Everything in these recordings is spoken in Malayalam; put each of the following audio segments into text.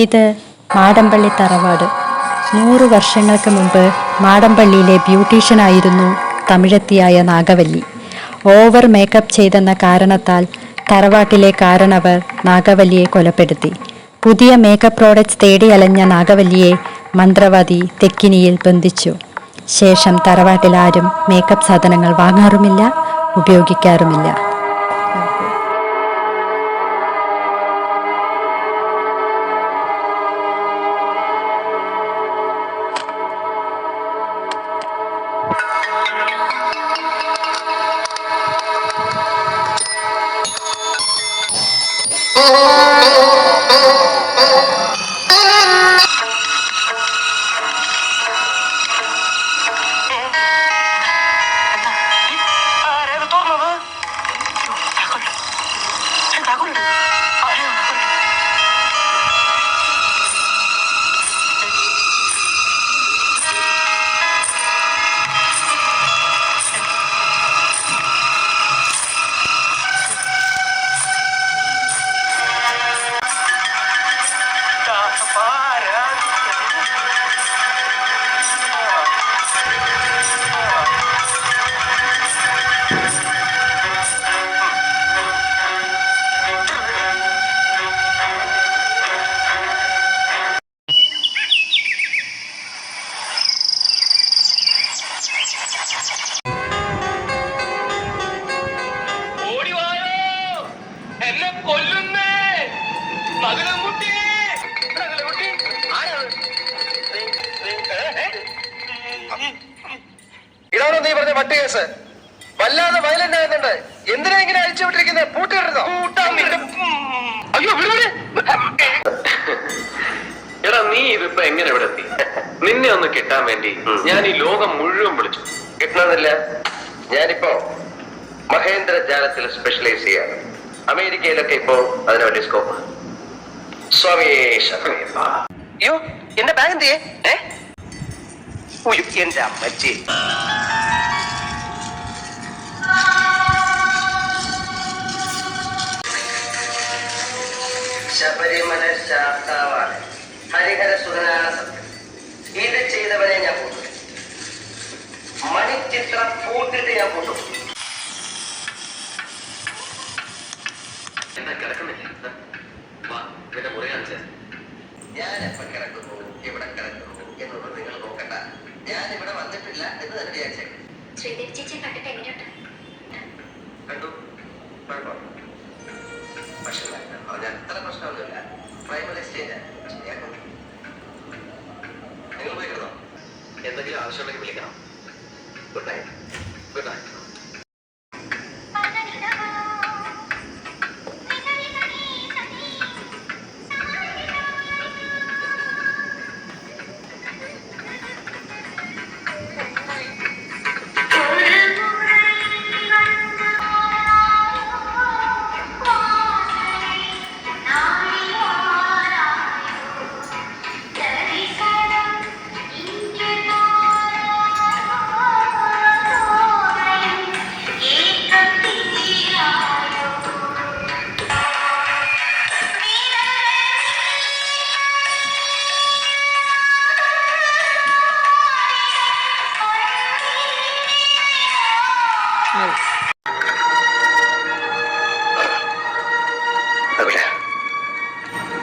ഇത് മാടമ്പള്ളി തറവാട്. 100 വർഷങ്ങൾക്ക് മുമ്പ് മാടമ്പള്ളിയിലെ ബ്യൂട്ടീഷ്യനായിരുന്നു തമിഴത്തിയായ നാഗവല്ലി. ഓവർ മേക്കപ്പ് ചെയ്തെന്ന കാരണത്താൽ തറവാട്ടിലെ കാരണവർ നാഗവല്ലിയെ കൊലപ്പെടുത്തി. പുതിയ മേക്കപ്പ് പ്രോഡക്ട്സ് തേടി അലഞ്ഞ നാഗവല്ലിയെ മന്ത്രവാദി തെക്കിനിയിൽ ബന്ധിച്ചു. ശേഷം തറവാട്ടിൽ ആരും മേക്കപ്പ് സാധനങ്ങൾ വാങ്ങാറുമില്ല, ഉപയോഗിക്കാറുമില്ല. ഇതാണോ നീ പറഞ്ഞ വട്ടി കേസ്? വല്ലാതെ വയലന്റ് ആകുന്നുണ്ട്. എന്തിനാ ഇങ്ങനെ അഴിച്ചു വിട്ടിരിക്കുന്നത്? പൂട്ടിയിടുന്നോ? അയ്യോ എടാ, നീ ഇതിപ്പോ എങ്ങനെ ഇവിടെ എത്തി? നിന്നെ ഒന്ന് കിട്ടാൻ വേണ്ടി ഞാൻ ഈ ലോകം മുഴുവൻ വിളിച്ചു. കിട്ടണമെന്നില്ല. ഞാനിപ്പോ മഹേന്ദ്ര ജാലത്തിൽ സ്പെഷ്യലൈസ് ചെയ്യാണ്. അമേരിക്കയിലൊക്കെ ഇപ്പോ അതിന് വലിയ സ്കോപ്പ്. അയ്യോ, എന്റെ ബാഗ് എന്ത് ചെയ്യേ? എന്റെ അമ്മച്ചി. ശബരിമല ശാസ്താവാണ്, ഹരിഹര സുരനാണ് സത്യം. ഇത് ചെയ്തവനെ ഞാൻ പൂട്ടും. മണിച്ചിത്രം പൂട്ടിട്ട് ഞാൻ പൂട്ടും. എന്താ കിടക്കുന്നില്ല? ഞാൻ എപ്പോ കിടക്കുന്നു, എവിടെ കിടക്കുന്നു എന്നുള്ളത് നിങ്ങൾ നോക്കണ്ട. ഞാൻ ഇവിടെ വന്നിട്ടില്ല എന്ന് തന്നെ വിചാരിച്ചേക്കും. ശ്രീദേവി ചേച്ചി കണ്ടിട്ട് എങ്ങനെയുണ്ട്? കണ്ടു, കുഴപ്പമില്ല. പക്ഷേ ഞാൻ അത്ര പ്രശ്നമൊന്നുമില്ല. പ്രൈമറി സ്റ്റേജ് നിങ്ങൾ പോയി കിടന്നോ. എന്തെങ്കിലും ആവശ്യമുണ്ടെങ്കിൽ വിളിക്കണം. Good night. Good night.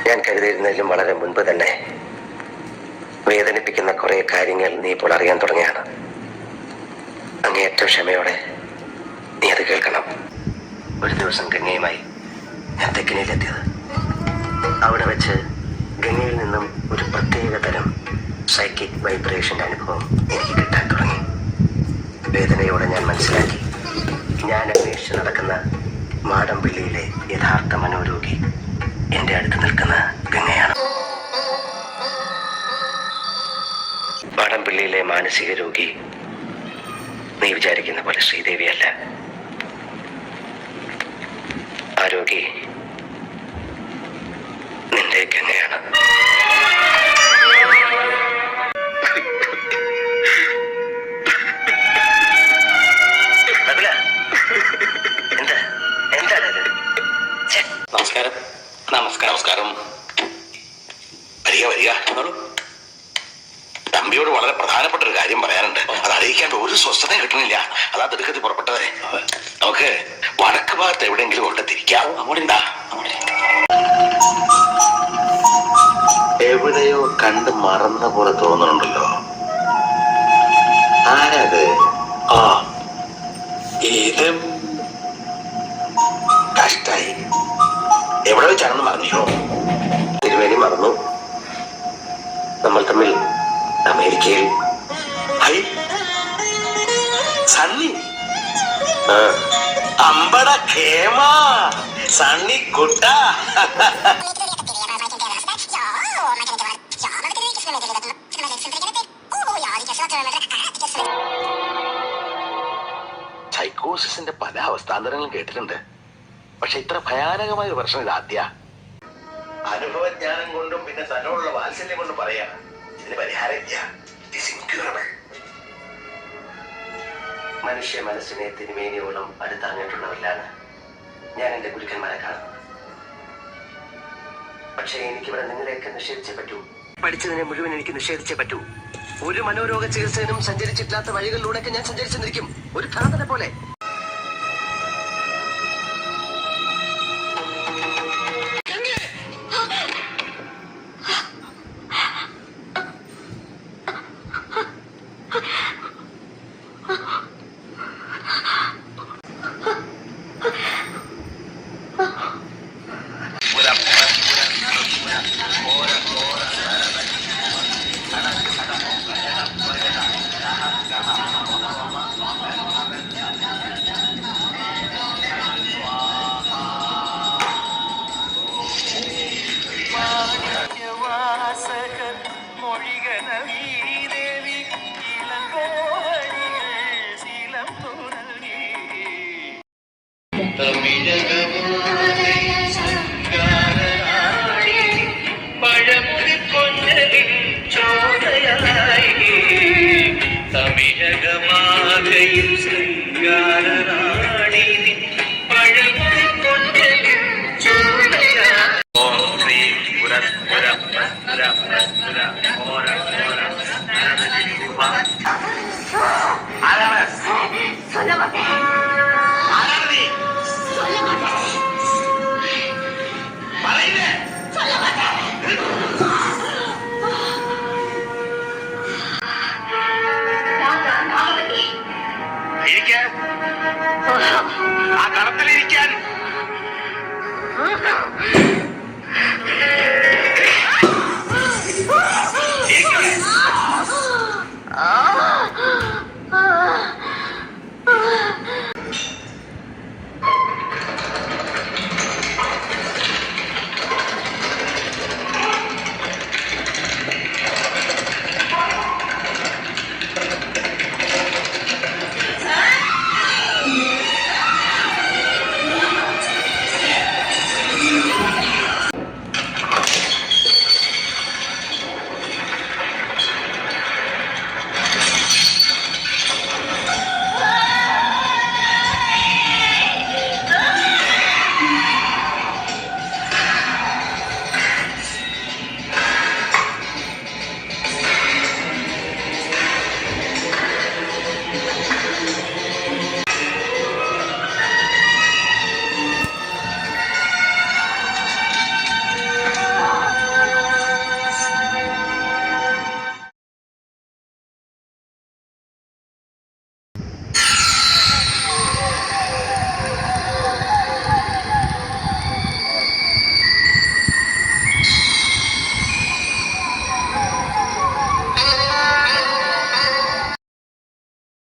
ഞാൻ കരുതിയിരുന്നതിലും വളരെ മുൻപ് തന്നെ വേദനിപ്പിക്കുന്ന കുറെ കാര്യങ്ങൾ നീ ഇപ്പോൾ അറിയാൻ തുടങ്ങിയാണ്. അങ്ങേയറ്റം ക്ഷമയോടെ നീ അത് കേൾക്കണം. ഒരു ദിവസം ഗംഗയുമായി ഞാൻ തെക്കിനിയിലെത്തിയത്. അവിടെ വെച്ച് ഗംഗയിൽ നിന്നും ഒരു പ്രത്യേക തരം സൈക്കിക് വൈബ്രേഷന്റെ അനുഭവം എനിക്ക് കിട്ടാൻ തുടങ്ങി. വേദനയോടെ ഞാൻ മനസ്സിലാക്കി, ഞാൻ അന്വേഷിച്ച് നടക്കുന്ന മാടമ്പള്ളിയിലെ യഥാർത്ഥ മനോരോഗി എന്റെ അടുത്ത് നിൽക്കുന്ന ഗംഗയാണ്. മാടമ്പള്ളിയിലെ മാനസിക രോഗി നീ വിചാരിക്കുന്ന പോലെ ശ്രീദേവിയല്ല. ആ രോഗി നിന്റെ ഗംഗയാണ്. നമസ്കാരം. നമസ്കാരം. വരിക വരിക. തമ്പിയോട് വളരെ പ്രധാനപ്പെട്ട ഒരു കാര്യം പറയാനുണ്ട്. അത് അറിയിക്കാണ്ട് ഒരു സ്വസ്ഥതയും കിട്ടുന്നില്ല. അതാ തിടുക്കത്തിൽ പുറപ്പെട്ടതേ. നമുക്ക് വടക്ക് ഭാഗത്ത് എവിടെയെങ്കിലും കൊണ്ട് തിരിക്കാം. എവിടെയോ കണ്ട് മറന്ന പോലെ തോന്നുന്നുണ്ടല്ലോ. ആരത്? ആ, ഇത് കഷ്ടായി. എവിടെ വെച്ചാണെന്ന് പറഞ്ഞോ? തിരുമേനി മറന്നു. നമ്മൾ തമ്മിൽ അമേരിക്കയിൽ. സണ്ണി അമ്പട ഖേമ സണ്ണി കുട്ട. സൈക്കോസിന്റെ പല അവസ്ഥാന്തരങ്ങളും കേട്ടിട്ടുണ്ട്. പക്ഷെ ഇത്ര ഭയാനകമായ ഒരു പ്രശ്നം ഇത് ആദ്യ. അനുഭവജ്ഞാനം കൊണ്ടും പിന്നെ തന്നോടുള്ള വാത്സല്യം കൊണ്ടും പറയാ ഇതിന് പരിഹാരമില്ല. മനുഷ്യ മനസ്സിനെ തിരുമേനിയോളം അടുത്തറിഞ്ഞിട്ടുള്ളവരിലാണ് ഞാൻ എന്റെ ഗുരുക്കന്മാരെ കാണുന്നത്. പക്ഷേ എനിക്കിവിടെ നിങ്ങളെയൊക്കെ നിഷേധിച്ചേ പറ്റൂ. പഠിച്ചതിനെ മുഴുവൻ എനിക്ക് നിഷേധിച്ചേ പറ്റൂ. ഒരു മനോരോഗ ചികിത്സകനും സഞ്ചരിച്ചിട്ടില്ലാത്ത വഴികളിലൂടെയൊക്കെ ഞാൻ സഞ്ചരിച്ചെന്നിരിക്കും, ഒരു ഭ്രാന്തനെ പോലെ. ആരാണ്?